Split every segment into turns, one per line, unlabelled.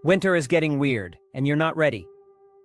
Winter is getting weird, and you're not ready.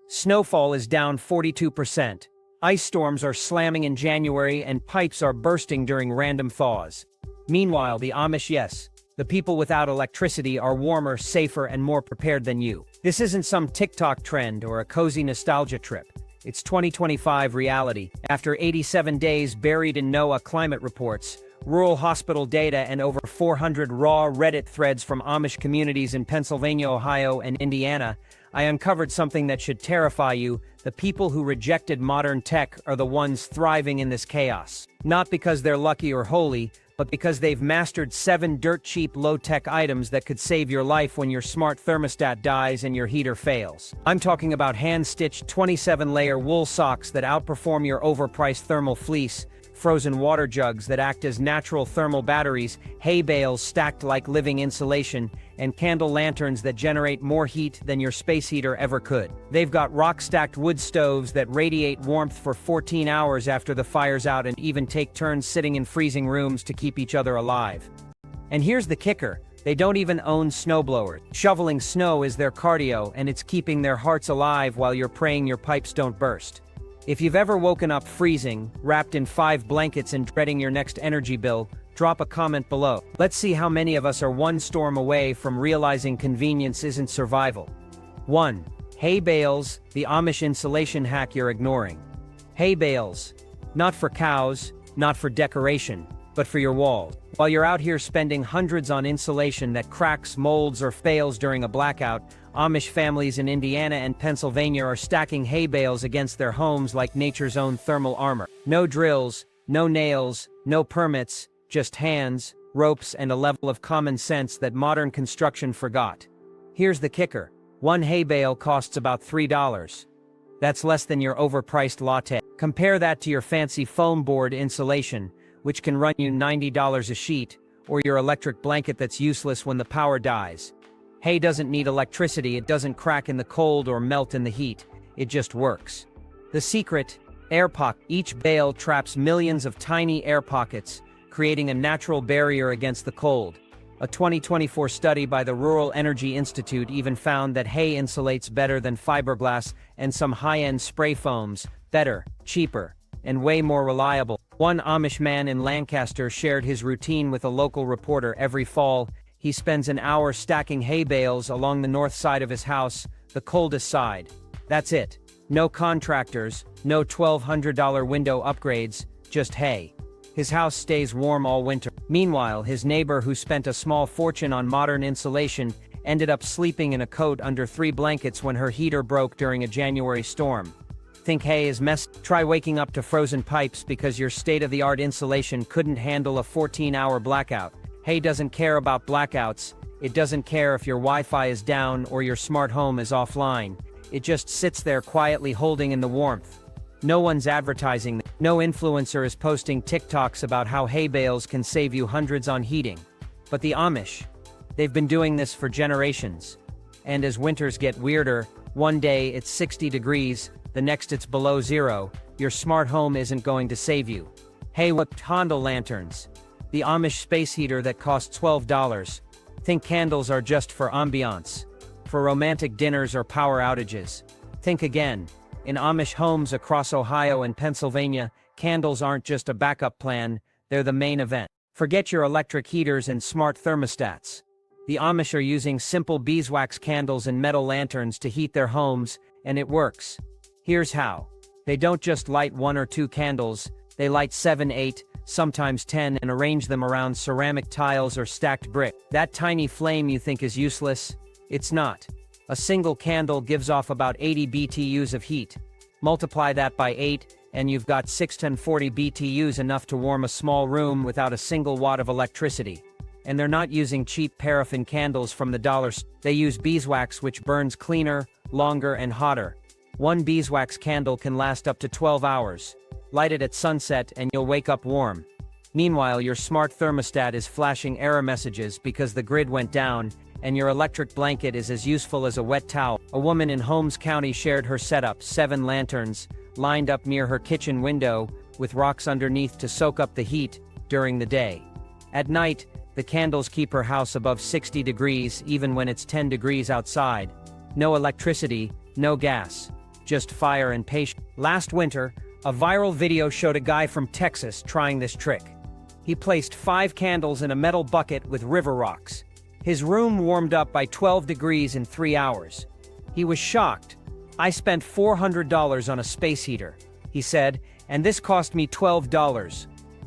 Snowfall is down 42%. Ice storms are slamming in January and pipes are bursting during random thaws. Meanwhile, the Amish, yes, the people without electricity are warmer, safer, and more prepared than you. This isn't some TikTok trend or a cozy nostalgia trip. It's 2025 reality. After 87 days buried in NOAA climate reports, rural hospital data, and over 400 raw Reddit threads from Amish communities in Pennsylvania, Ohio, and Indiana, I uncovered something that should terrify you. The people who rejected modern tech are the ones thriving in this chaos. Not because they're lucky or holy, but because they've mastered 7 dirt-cheap low-tech items that could save your life when your smart thermostat dies and your heater fails. I'm talking about hand-stitched 27-layer wool socks that outperform your overpriced thermal fleece, frozen water jugs that act as natural thermal batteries, hay bales stacked like living insulation, and candle lanterns that generate more heat than your space heater ever could. They've got rock-stacked wood stoves that radiate warmth for 14 hours after the fire's out and even take turns sitting in freezing rooms to keep each other alive. And here's the kicker. They don't even own snowblowers. Shoveling snow is their cardio, and it's keeping their hearts alive while you're praying your pipes don't burst. If you've ever woken up freezing, wrapped in 5 blankets and dreading your next energy bill, drop a comment below. Let's see how many of us are one storm away from realizing convenience isn't survival. 1. Hay bales, the Amish insulation hack you're ignoring. Hay bales. Not for cows, not for decoration, but for your wall. While you're out here spending hundreds on insulation that cracks, molds, or fails during a blackout, Amish families in Indiana and Pennsylvania are stacking hay bales against their homes like nature's own thermal armor. No drills, no nails, no permits, just hands, ropes, and a level of common sense that modern construction forgot. Here's the kicker. 1 hay bale costs about $3. That's less than your overpriced latte. Compare that to your fancy foam board insulation, which can run you $90 a sheet, or your electric blanket that's useless when the power dies. Hay doesn't need electricity, it doesn't crack in the cold or melt in the heat, it just works. The secret? Air pocket. Each bale traps millions of tiny air pockets, creating a natural barrier against the cold. A 2024 study by the Rural Energy Institute even found that hay insulates better than fiberglass and some high-end spray foams, better, cheaper, and way more reliable. One Amish man in Lancaster shared his routine with a local reporter. Every fall, he spends an hour stacking hay bales along the north side of his house, the coldest side. That's it. No contractors, no $1,200 window upgrades, just hay. His house stays warm all winter. Meanwhile, his neighbor, who spent a small fortune on modern insulation, ended up sleeping in a coat under 3 blankets when her heater broke during a January storm. Think hay is messy? Try waking up to frozen pipes because your state-of-the-art insulation couldn't handle a 14-hour blackout. Hay doesn't care about blackouts. It doesn't care if your Wi-Fi is down or your smart home is offline. It just sits there quietly holding in the warmth. No one's advertising. No influencer is posting TikToks about how hay bales can save you hundreds on heating. But the Amish, they've been doing this for generations. And as winters get weirder, one day it's 60 degrees, the next it's below zero, your smart home isn't going to save you. Hay whipped candle lanterns. The Amish space heater that costs $12. Think candles are just for ambiance, for romantic dinners or power outages. Think again. In Amish homes across Ohio and Pennsylvania, candles aren't just a backup plan, they're the main event. Forget your electric heaters and smart thermostats. The Amish are using simple beeswax candles and metal lanterns to heat their homes, and it works. Here's how. They don't just light 1 or 2 candles, they light 7, 8, sometimes 10, and arrange them around ceramic tiles or stacked brick. That tiny flame you think is useless? It's not. A single candle gives off about 80 BTUs of heat. Multiply that by 8, and you've got 640 BTUs, enough to warm a small room without a single watt of electricity. And they're not using cheap paraffin candles from the dollar store. They use beeswax, which burns cleaner, longer, and hotter. 1 beeswax candle can last up to 12 hours. Light it at sunset and you'll wake up warm. Meanwhile, your smart thermostat is flashing error messages because the grid went down, and your electric blanket is as useful as a wet towel. A woman in Holmes County shared her setup: 7 lanterns, lined up near her kitchen window, with rocks underneath to soak up the heat during the day. At night, The candles keep her house above 60 degrees even when it's 10 degrees outside. No electricity, no gas. Just fire and patience. Last winter, a viral video showed a guy from Texas trying this trick. He placed 5 candles in a metal bucket with river rocks. His room warmed up by 12 degrees in 3 hours. He was shocked. "I spent $400 on a space heater," he said, "and this cost me $12.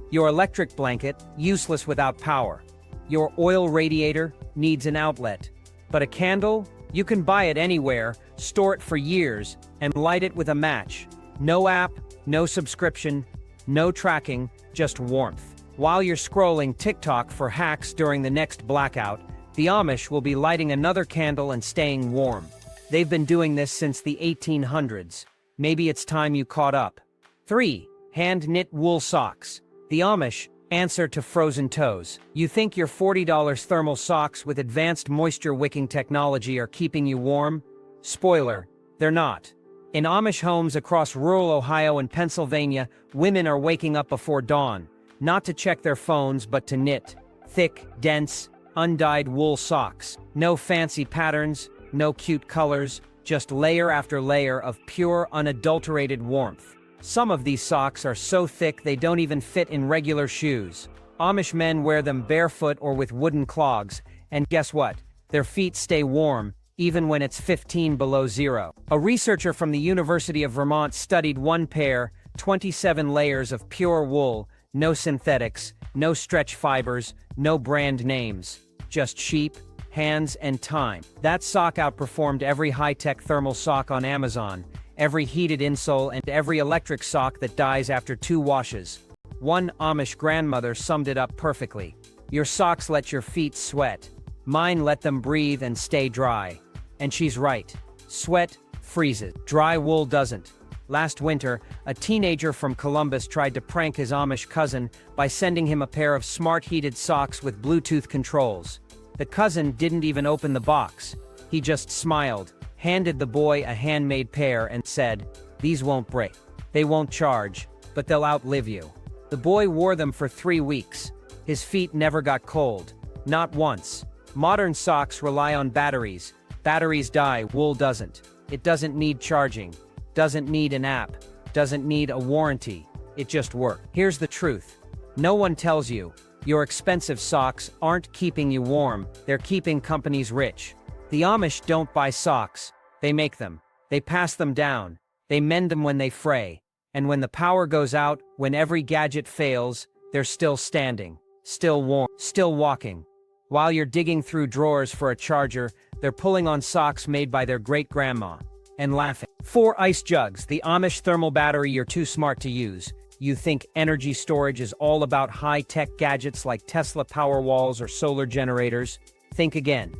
Your electric blanket, useless without power. Your oil radiator needs an outlet. But a candle? You can buy it anywhere, store it for years, and light it with a match. No app, no subscription, no tracking, just warmth." While you're scrolling TikTok for hacks during the next blackout, the Amish will be lighting another candle and staying warm. They've been doing this since the 1800s. Maybe it's time you caught up. 3. Hand-knit wool socks. The Amish answer to frozen toes. You think your $40 thermal socks with advanced moisture-wicking technology are keeping you warm? Spoiler, they're not. In Amish homes across rural Ohio and Pennsylvania, women are waking up before dawn, not to check their phones but to knit. Thick, dense, undyed wool socks. No fancy patterns, no cute colors, just layer after layer of pure, unadulterated warmth. Some of these socks are so thick they don't even fit in regular shoes. Amish men wear them barefoot or with wooden clogs, and guess what? Their feet stay warm, even when it's 15 below zero. A researcher from the University of Vermont studied one pair, 27 layers of pure wool, no synthetics, no stretch fibers, no brand names. Just sheep, hands, and time. That sock outperformed every high-tech thermal sock on Amazon, every heated insole, and every electric sock that dies after 2 washes. One Amish grandmother summed it up perfectly. "Your socks let your feet sweat. Mine let them breathe and stay dry." And she's right. Sweat freezes. Dry wool doesn't. Last winter, a teenager from Columbus tried to prank his Amish cousin by sending him a pair of smart heated socks with Bluetooth controls. The cousin didn't even open the box. He just smiled, handed the boy a handmade pair and said, "These won't break. They won't charge, but they'll outlive you." The boy wore them for 3 weeks. His feet never got cold. Not once. Modern socks rely on batteries. Batteries die, wool doesn't. It doesn't need charging. Doesn't need an app, doesn't need a warranty, it just works. Here's the truth. No one tells you. Your expensive socks aren't keeping you warm, they're keeping companies rich. The Amish don't buy socks, they make them. They pass them down, they mend them when they fray. And when the power goes out, when every gadget fails, they're still standing, still warm, still walking. While you're digging through drawers for a charger, they're pulling on socks made by their great-grandma. And laughing. 4 ice jugs, the Amish thermal battery you're too smart to use. You think energy storage is all about high-tech gadgets like Tesla Powerwalls or solar generators? Think again.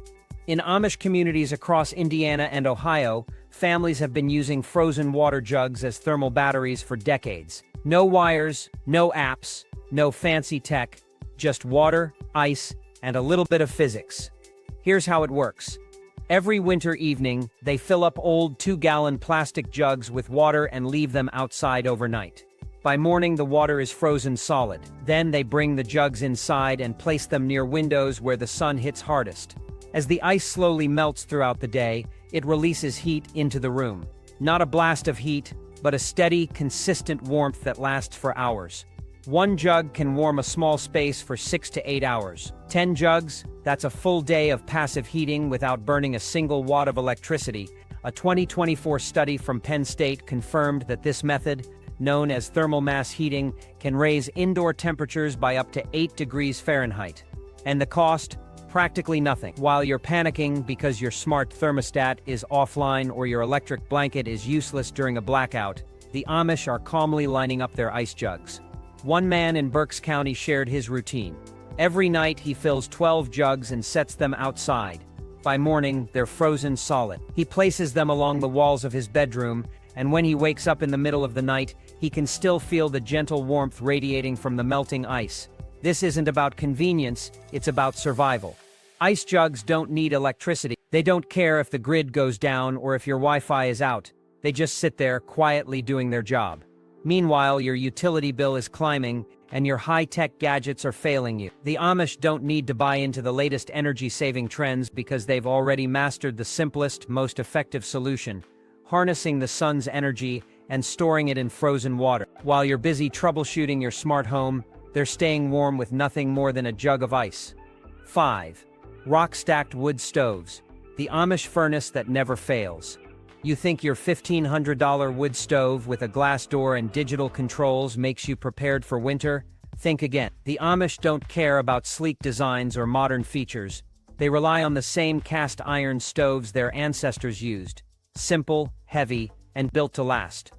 In Amish communities across Indiana and Ohio, families have been using frozen water jugs as thermal batteries for decades. No wires, no apps, no fancy tech, just water, ice, and a little bit of physics. Here's how it works. Every winter evening, they fill up old 2-gallon plastic jugs with water and leave them outside overnight. By morning, the water is frozen solid. Then they bring the jugs inside and place them near windows where the sun hits hardest. As the ice slowly melts throughout the day, it releases heat into the room. Not a blast of heat, but a steady, consistent warmth that lasts for hours. 1 jug can warm a small space for 6 to 8 hours. 10 jugs, that's a full day of passive heating without burning a single watt of electricity. A 2024 study from Penn State confirmed that this method, known as thermal mass heating, can raise indoor temperatures by up to 8 degrees Fahrenheit. And the cost? Practically nothing. While you're panicking because your smart thermostat is offline or your electric blanket is useless during a blackout, the Amish are calmly lining up their ice jugs. One man in Berks County shared his routine. Every night he fills 12 jugs and sets them outside. By morning, they're frozen solid. He places them along the walls of his bedroom, and when he wakes up in the middle of the night, he can still feel the gentle warmth radiating from the melting ice. This isn't about convenience, it's about survival. Ice jugs don't need electricity. They don't care if the grid goes down or if your Wi-Fi is out. They just sit there quietly doing their job. Meanwhile, your utility bill is climbing, and your high-tech gadgets are failing you. The Amish don't need to buy into the latest energy-saving trends because they've already mastered the simplest, most effective solution: harnessing the sun's energy and storing it in frozen water. While you're busy troubleshooting your smart home, they're staying warm with nothing more than a jug of ice. 5. Rock-stacked wood stoves. The Amish furnace that never fails. You think your $1,500 wood stove with a glass door and digital controls makes you prepared for winter? Think again. The Amish don't care about sleek designs or modern features. They rely on the same cast iron stoves their ancestors used. Simple, heavy, and built to last.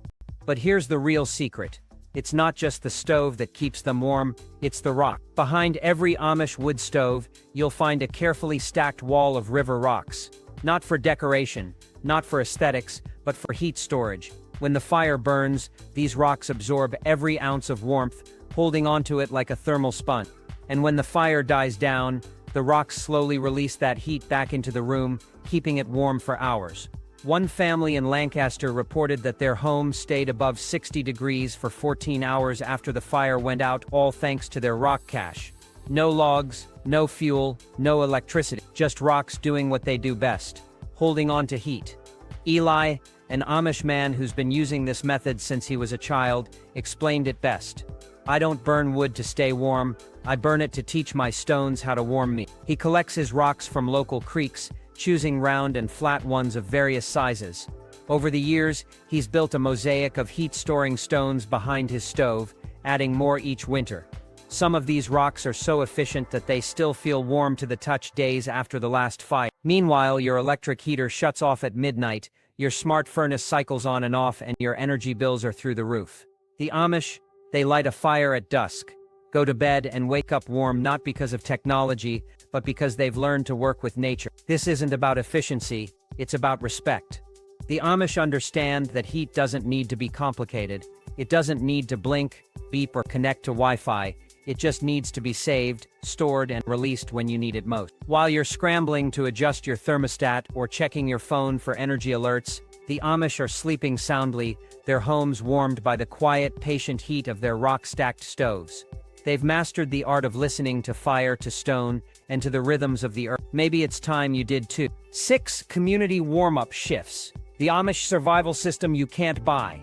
But here's the real secret. It's not just the stove that keeps them warm, it's the rock. Behind every Amish wood stove, you'll find a carefully stacked wall of river rocks. Not for decoration, not for aesthetics, but for heat storage. When the fire burns, these rocks absorb every ounce of warmth, holding onto it like a thermal sponge. And when the fire dies down, the rocks slowly release that heat back into the room, keeping it warm for hours. One family in Lancaster reported that their home stayed above 60 degrees for 14 hours after the fire went out, all thanks to their rock cache. No logs, no fuel, no electricity, just rocks doing what they do best: holding on to heat. Eli, an Amish man who's been using this method since he was a child, explained it best. "I don't burn wood to stay warm, I burn it to teach my stones how to warm me." He collects his rocks from local creeks, choosing round and flat ones of various sizes. Over the years, he's built a mosaic of heat-storing stones behind his stove, adding more each winter. Some of these rocks are so efficient that they still feel warm to the touch days after the last fire. Meanwhile, your electric heater shuts off at midnight, your smart furnace cycles on and off, and your energy bills are through the roof. The Amish, they light a fire at dusk, go to bed and wake up warm not because of technology, but because they've learned to work with nature. This isn't about efficiency, it's about respect. The Amish understand that heat doesn't need to be complicated. It doesn't need to blink, beep, or connect to Wi-Fi. It just needs to be saved, stored, and released when you need it most. While you're scrambling to adjust your thermostat or checking your phone for energy alerts, the Amish are sleeping soundly, their homes warmed by the quiet, patient heat of their rock-stacked stoves. They've mastered the art of listening to fire, to stone, and to the rhythms of the earth. Maybe it's time you did too. 6. Community warm-up shifts. The Amish survival system you can't buy.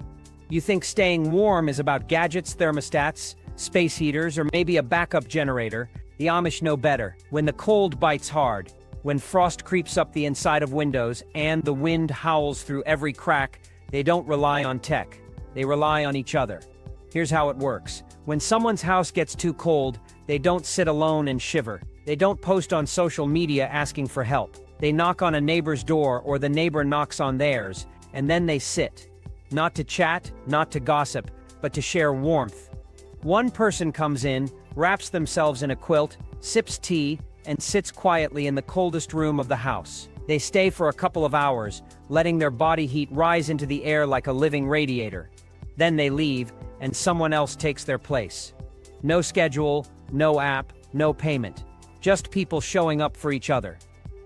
You think staying warm is about gadgets, thermostats, space heaters, or maybe a backup generator. The Amish know better. When the cold bites hard, when frost creeps up the inside of windows, and the wind howls through every crack, they don't rely on tech. They rely on each other. Here's how it works. When someone's house gets too cold, they don't sit alone and shiver. They don't post on social media asking for help. They knock on a neighbor's door, or the neighbor knocks on theirs, and then they sit. Not to chat, not to gossip, but to share warmth. One person comes in, wraps themselves in a quilt, sips tea, and sits quietly in the coldest room of the house. They stay for a couple of hours, letting their body heat rise into the air like a living radiator. Then they leave, and someone else takes their place. No schedule, no app, no payment. Just people showing up for each other.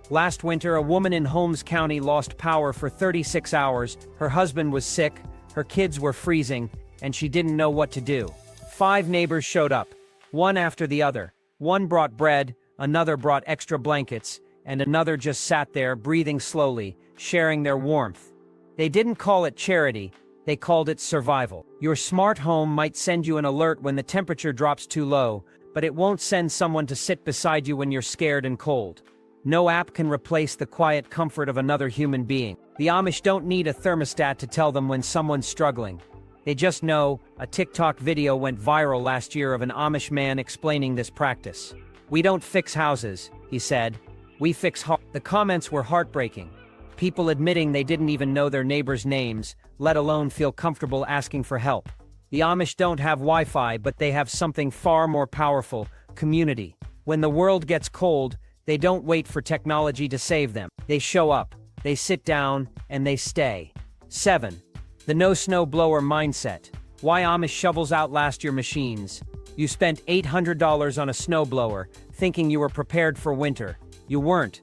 Last winter, a woman in Holmes County lost power for 36 hours. Her husband was sick, her kids were freezing, and she didn't know what to do. 5 neighbors showed up, one after the other. One brought bread, another brought extra blankets, and another just sat there, breathing slowly, sharing their warmth. They didn't call it charity, they called it survival. Your smart home might send you an alert when the temperature drops too low, but it won't send someone to sit beside you when you're scared and cold. No app can replace the quiet comfort of another human being. The Amish don't need a thermostat to tell them when someone's struggling. They just know. A TikTok video went viral last year of an Amish man explaining this practice. "We don't fix houses," he said. "We fix hearts." The comments were heartbreaking. People admitting they didn't even know their neighbors' names, let alone feel comfortable asking for help. The Amish don't have Wi-Fi, but they have something far more powerful: community. When the world gets cold, they don't wait for technology to save them. They show up, they sit down, and they stay. 7. The no-snow blower mindset. Why Amish shovels outlast your machines. You spent $800 on a snowblower, thinking you were prepared for winter. You weren't.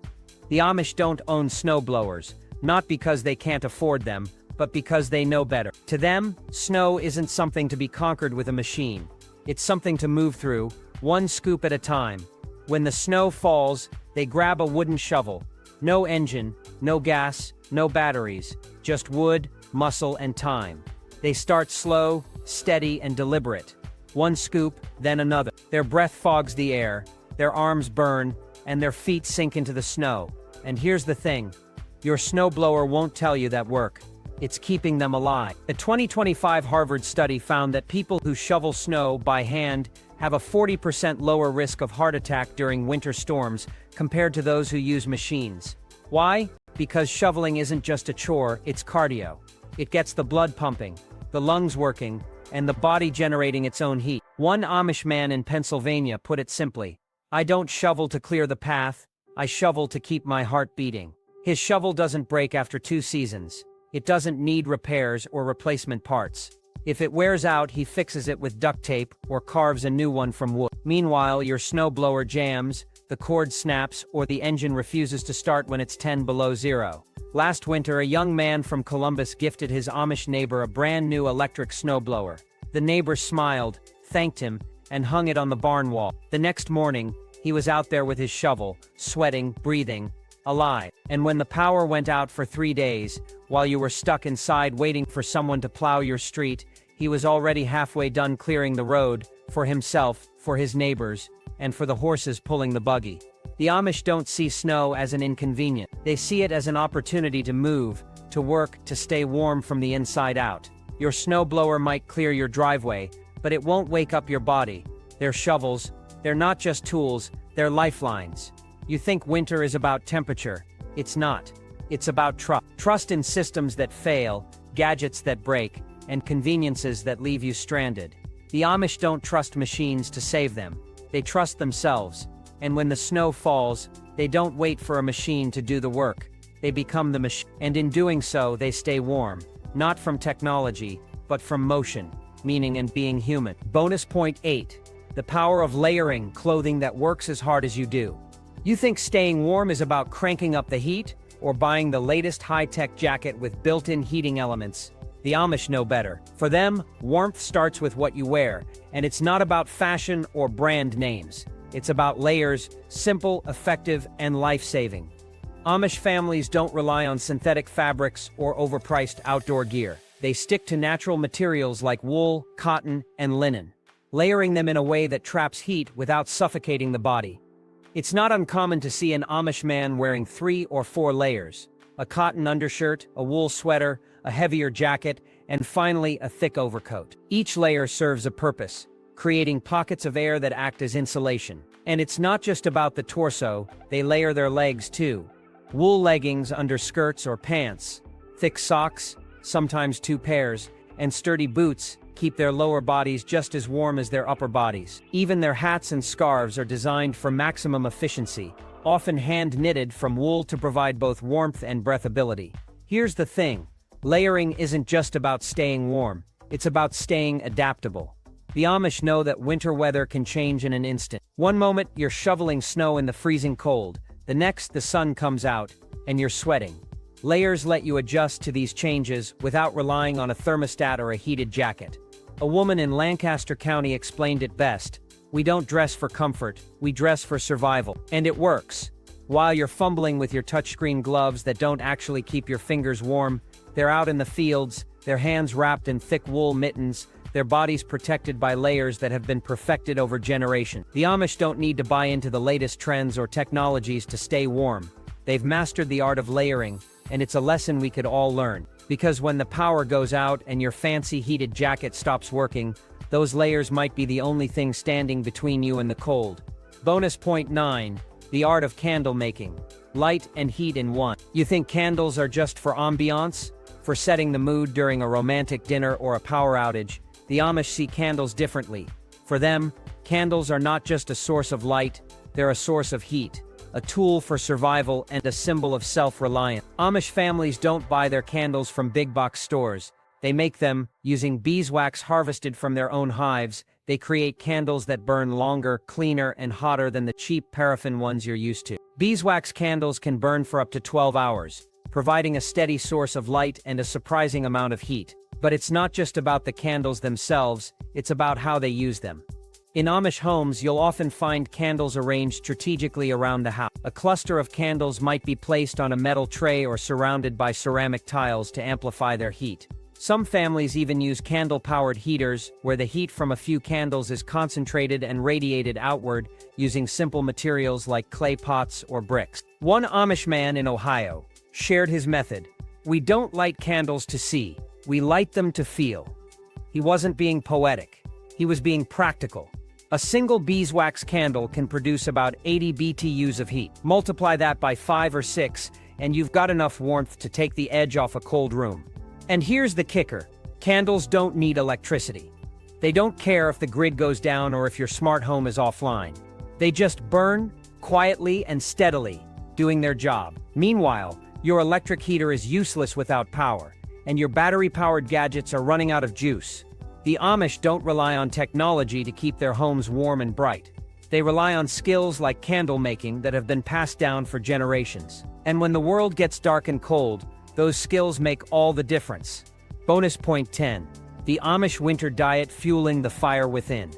The Amish don't own snowblowers, not because they can't afford them, but because they know better. To them, snow isn't something to be conquered with a machine. It's something to move through, one scoop at a time. When the snow falls, they grab a wooden shovel. No engine, no gas, no batteries, just wood, muscle, and time. They start slow, steady, and deliberate. One scoop, then another. Their breath fogs the air, their arms burn, and their feet sink into the snow. And here's the thing. Your snowblower won't tell you that work. It's keeping them alive. A 2025 Harvard study found that people who shovel snow by hand have a 40% lower risk of heart attack during winter storms compared to those who use machines. Why? Because shoveling isn't just a chore, it's cardio. It gets the blood pumping, the lungs working, and the body generating its own heat. One Amish man in Pennsylvania put it simply, "I don't shovel to clear the path, I shovel to keep my heart beating." His shovel doesn't break after 2 seasons. It doesn't need repairs or replacement parts. If it wears out, he fixes it with duct tape or carves a new one from wood. Meanwhile, your snowblower jams, the cord snaps, or the engine refuses to start when it's 10 below zero. Last winter, a young man from Columbus gifted his Amish neighbor a brand new electric snowblower. The neighbor smiled, thanked him, and hung it on the barn wall. The next morning, he was out there with his shovel, sweating, breathing, alive. And when the power went out for 3 days, while you were stuck inside waiting for someone to plow your street, he was already halfway done clearing the road, for himself, for his neighbors, and for the horses pulling the buggy. The Amish don't see snow as an inconvenience. They see it as an opportunity to move, to work, to stay warm from the inside out. Your snowblower might clear your driveway, but it won't wake up your body. They're shovels. They're not just tools, they're lifelines. You think winter is about temperature. It's not. It's about trust. Trust in systems that fail, gadgets that break, and conveniences that leave you stranded. The Amish don't trust machines to save them. They trust themselves. And when the snow falls, they don't wait for a machine to do the work. They become the machine. And in doing so, they stay warm. Not from technology, but from motion, meaning and being human. Bonus point 8. The power of layering clothing that works as hard as you do. You think staying warm is about cranking up the heat, or buying the latest high-tech jacket with built-in heating elements? The Amish know better. For them, warmth starts with what you wear, and it's not about fashion or brand names. It's about layers, simple, effective, and life-saving. Amish families don't rely on synthetic fabrics or overpriced outdoor gear. They stick to natural materials like wool, cotton, and linen, layering them in a way that traps heat without suffocating the body. It's not uncommon to see an Amish man wearing 3 or 4 layers: a cotton undershirt, a wool sweater, a heavier jacket, and finally a thick overcoat. Each layer serves a purpose, creating pockets of air that act as insulation. And it's not just about the torso, they layer their legs too. Wool leggings under skirts or pants, thick socks, sometimes 2 pairs, and sturdy boots keep their lower bodies just as warm as their upper bodies. Even their hats and scarves are designed for maximum efficiency, often hand-knitted from wool to provide both warmth and breathability. Here's the thing. Layering isn't just about staying warm, it's about staying adaptable. The Amish know that winter weather can change in an instant. One moment, you're shoveling snow in the freezing cold. The next, the sun comes out, and you're sweating. Layers let you adjust to these changes without relying on a thermostat or a heated jacket. A woman in Lancaster County explained it best. "We don't dress for comfort, we dress for survival." And it works. While you're fumbling with your touchscreen gloves that don't actually keep your fingers warm, they're out in the fields, their hands wrapped in thick wool mittens, their bodies protected by layers that have been perfected over generations. The Amish don't need to buy into the latest trends or technologies to stay warm. They've mastered the art of layering, and it's a lesson we could all learn. Because when the power goes out and your fancy heated jacket stops working, those layers might be the only thing standing between you and the cold. Bonus point 9. The art of candle making. Light and heat in one. You think candles are just for ambiance? For setting the mood during a romantic dinner or a power outage? The Amish see candles differently. For them, candles are not just a source of light, they're a source of heat, a tool for survival and a symbol of self-reliance. Amish families don't buy their candles from big-box stores. They make them, using beeswax harvested from their own hives. They create candles that burn longer, cleaner, and hotter than the cheap paraffin ones you're used to. Beeswax candles can burn for up to 12 hours. providing a steady source of light and a surprising amount of heat. But it's not just about the candles themselves, it's about how they use them. In Amish homes, you'll often find candles arranged strategically around the house. A cluster of candles might be placed on a metal tray or surrounded by ceramic tiles to amplify their heat. Some families even use candle-powered heaters, where the heat from a few candles is concentrated and radiated outward using simple materials like clay pots or bricks. One Amish man in Ohio shared his method. "We don't light candles to see, we light them to feel." He wasn't being poetic. He was being practical. A single beeswax candle can produce about 80 BTUs of heat. Multiply that by 5 or 6, and you've got enough warmth to take the edge off a cold room. And here's the kicker. Candles don't need electricity. They don't care if the grid goes down or if your smart home is offline. They just burn, quietly and steadily, doing their job. Meanwhile, your electric heater is useless without power, and your battery-powered gadgets are running out of juice. The Amish don't rely on technology to keep their homes warm and bright. They rely on skills like candle making that have been passed down for generations. And when the world gets dark and cold, those skills make all the difference. Bonus point 10. The Amish winter diet fueling the fire within.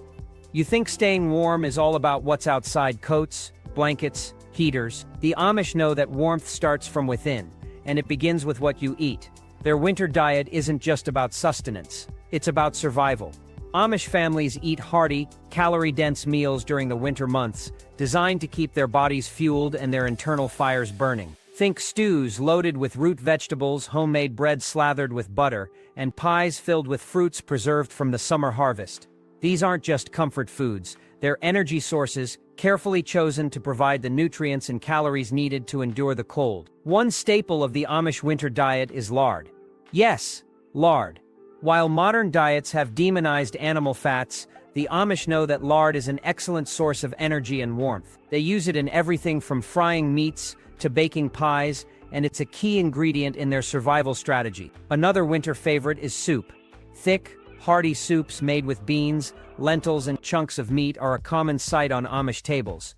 You think staying warm is all about what's outside: coats, blankets, heaters. The Amish know that warmth starts from within, and it begins with what you eat. Their winter diet isn't just about sustenance, it's about survival. Amish families eat hearty, calorie-dense meals during the winter months, designed to keep their bodies fueled and their internal fires burning. Think stews loaded with root vegetables, homemade bread slathered with butter, and pies filled with fruits preserved from the summer harvest. These aren't just comfort foods, they're energy sources, carefully chosen to provide the nutrients and calories needed to endure the cold. One staple of the Amish winter diet is lard. Yes, lard. While modern diets have demonized animal fats, the Amish know that lard is an excellent source of energy and warmth. They use it in everything from frying meats to baking pies, and it's a key ingredient in their survival strategy. Another winter favorite is soup. Thick, hearty soups made with beans, lentils, and chunks of meat are a common sight on Amish tables.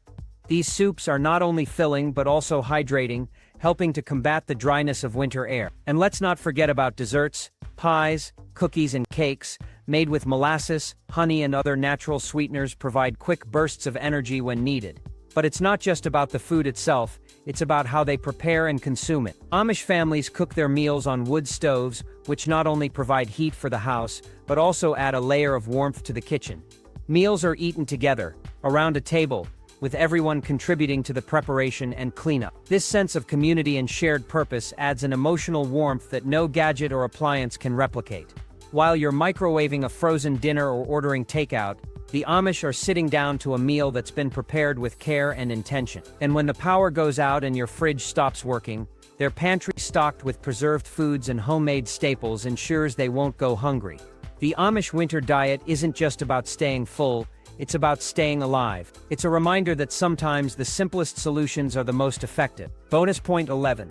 These soups are not only filling but also hydrating, helping to combat the dryness of winter air. And let's not forget about desserts, pies, cookies, and cakes, made with molasses, honey, and other natural sweeteners provide quick bursts of energy when needed. But it's not just about the food itself, it's about how they prepare and consume it. Amish families cook their meals on wood stoves, which not only provide heat for the house, but also add a layer of warmth to the kitchen. Meals are eaten together, around a table, with everyone contributing to the preparation and cleanup. This sense of community and shared purpose adds an emotional warmth that no gadget or appliance can replicate. While you're microwaving a frozen dinner or ordering takeout, the Amish are sitting down to a meal that's been prepared with care and intention. And when the power goes out and your fridge stops working, their pantry stocked with preserved foods and homemade staples ensures they won't go hungry. The Amish winter diet isn't just about staying full, it's about staying alive. It's a reminder that sometimes the simplest solutions are the most effective. Bonus point 11.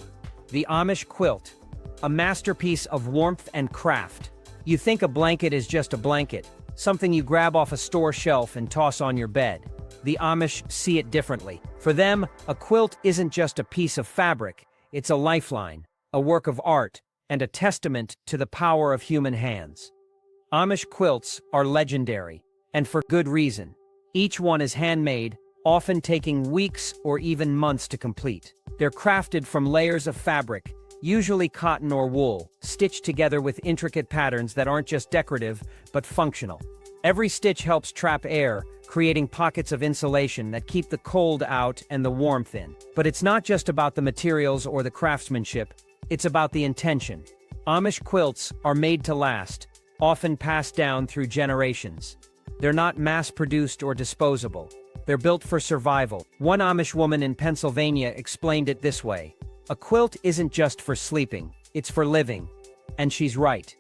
The Amish quilt. A masterpiece of warmth and craft. You think a blanket is just a blanket, something you grab off a store shelf and toss on your bed. The Amish see it differently. For them, a quilt isn't just a piece of fabric, it's a lifeline, a work of art, and a testament to the power of human hands. Amish quilts are legendary, and for good reason. Each one is handmade, often taking weeks or even months to complete. They're crafted from layers of fabric, usually cotton or wool, stitched together with intricate patterns that aren't just decorative, but functional. Every stitch helps trap air, creating pockets of insulation that keep the cold out and the warmth in. But it's not just about the materials or the craftsmanship, it's about the intention. Amish quilts are made to last, often passed down through generations. They're not mass-produced or disposable. They're built for survival. One Amish woman in Pennsylvania explained it this way: "A quilt isn't just for sleeping, it's for living." And she's right.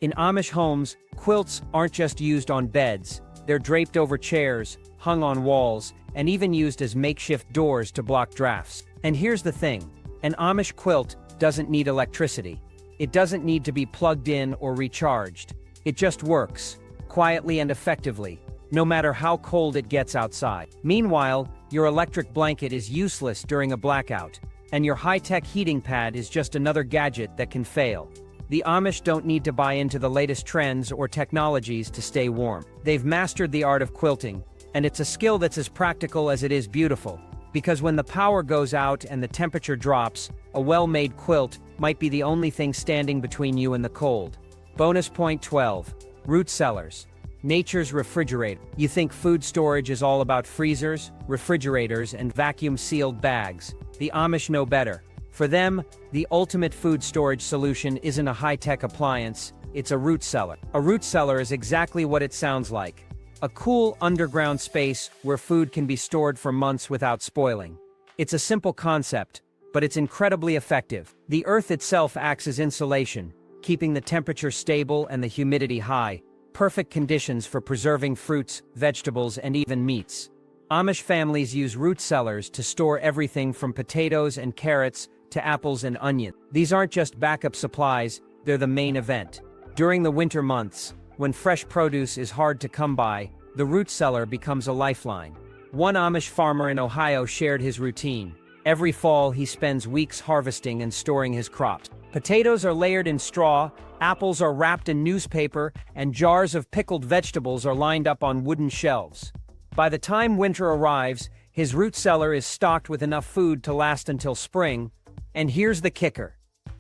In Amish homes, quilts aren't just used on beds, they're draped over chairs, hung on walls, and even used as makeshift doors to block drafts. And here's the thing, an Amish quilt doesn't need electricity. It doesn't need to be plugged in or recharged. It just works, quietly and effectively, no matter how cold it gets outside. Meanwhile, your electric blanket is useless during a blackout. And your high-tech heating pad is just another gadget that can fail. The Amish don't need to buy into the latest trends or technologies to stay warm. They've mastered the art of quilting, and it's a skill that's as practical as it is beautiful. Because when the power goes out and the temperature drops, a well-made quilt might be the only thing standing between you and the cold. Bonus point 12. Root cellars. Nature's refrigerator. You think food storage is all about freezers, refrigerators, and vacuum-sealed bags. The Amish know better. For them, the ultimate food storage solution isn't a high-tech appliance, it's a root cellar. A root cellar is exactly what it sounds like. A cool underground space where food can be stored for months without spoiling. It's a simple concept, but it's incredibly effective. The earth itself acts as insulation, keeping the temperature stable and the humidity high. Perfect conditions for preserving fruits, vegetables, and even meats. Amish families use root cellars to store everything from potatoes and carrots to apples and onions. These aren't just backup supplies, they're the main event. During the winter months, when fresh produce is hard to come by, the root cellar becomes a lifeline. One Amish farmer in Ohio shared his routine. Every fall, he spends weeks harvesting and storing his crops. Potatoes are layered in straw, apples are wrapped in newspaper, and jars of pickled vegetables are lined up on wooden shelves. By the time winter arrives, his root cellar is stocked with enough food to last until spring. And here's the kicker.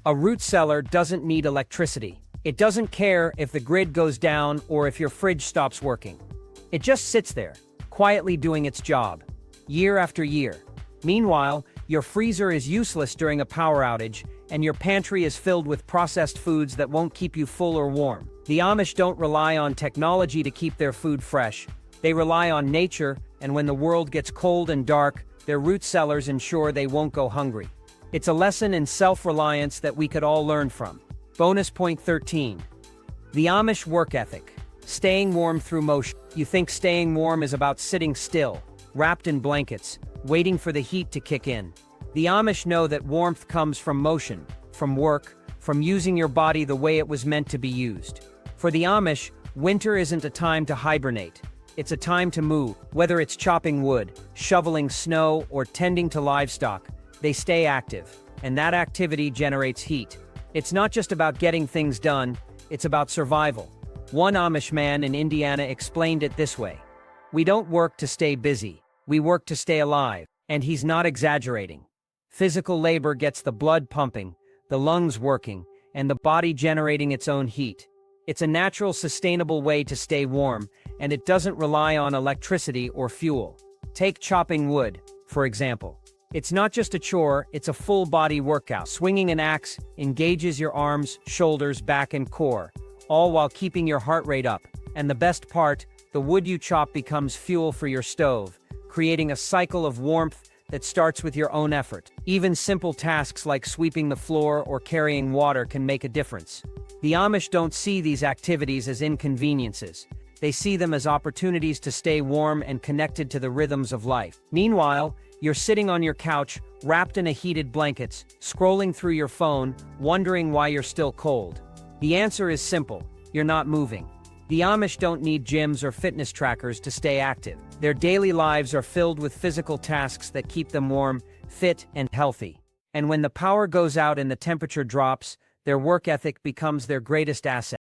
A root cellar doesn't need electricity. It doesn't care if the grid goes down or if your fridge stops working. It just sits there, quietly doing its job, year after year. Meanwhile, your freezer is useless during a power outage, and your pantry is filled with processed foods that won't keep you full or warm. The Amish don't rely on technology to keep their food fresh. They rely on nature, and when the world gets cold and dark, their root cellars ensure they won't go hungry. It's a lesson in self-reliance that we could all learn from. Bonus point 13. The Amish work ethic. Staying warm through motion. You think staying warm is about sitting still, wrapped in blankets, waiting for the heat to kick in. The Amish know that warmth comes from motion, from work, from using your body the way it was meant to be used. For the Amish, winter isn't a time to hibernate. It's a time to move. Whether it's chopping wood, shoveling snow, or tending to livestock, they stay active, and that activity generates heat. It's not just about getting things done, it's about survival. One Amish man in Indiana explained it this way. We don't work to stay busy, we work to stay alive, and he's not exaggerating. Physical labor gets the blood pumping, the lungs working, and the body generating its own heat. It's a natural, sustainable way to stay warm, and it doesn't rely on electricity or fuel. Take chopping wood, for example. It's not just a chore, it's a full-body workout. Swinging an axe engages your arms, shoulders, back, and core, all while keeping your heart rate up. And the best part, the wood you chop becomes fuel for your stove, creating a cycle of warmth that starts with your own effort. Even simple tasks like sweeping the floor or carrying water can make a difference. The Amish don't see these activities as inconveniences. They see them as opportunities to stay warm and connected to the rhythms of life. Meanwhile, you're sitting on your couch, wrapped in a heated blankets, scrolling through your phone, wondering why you're still cold. The answer is simple: you're not moving. The Amish don't need gyms or fitness trackers to stay active. Their daily lives are filled with physical tasks that keep them warm, fit, and healthy. And when the power goes out and the temperature drops, their work ethic becomes their greatest asset.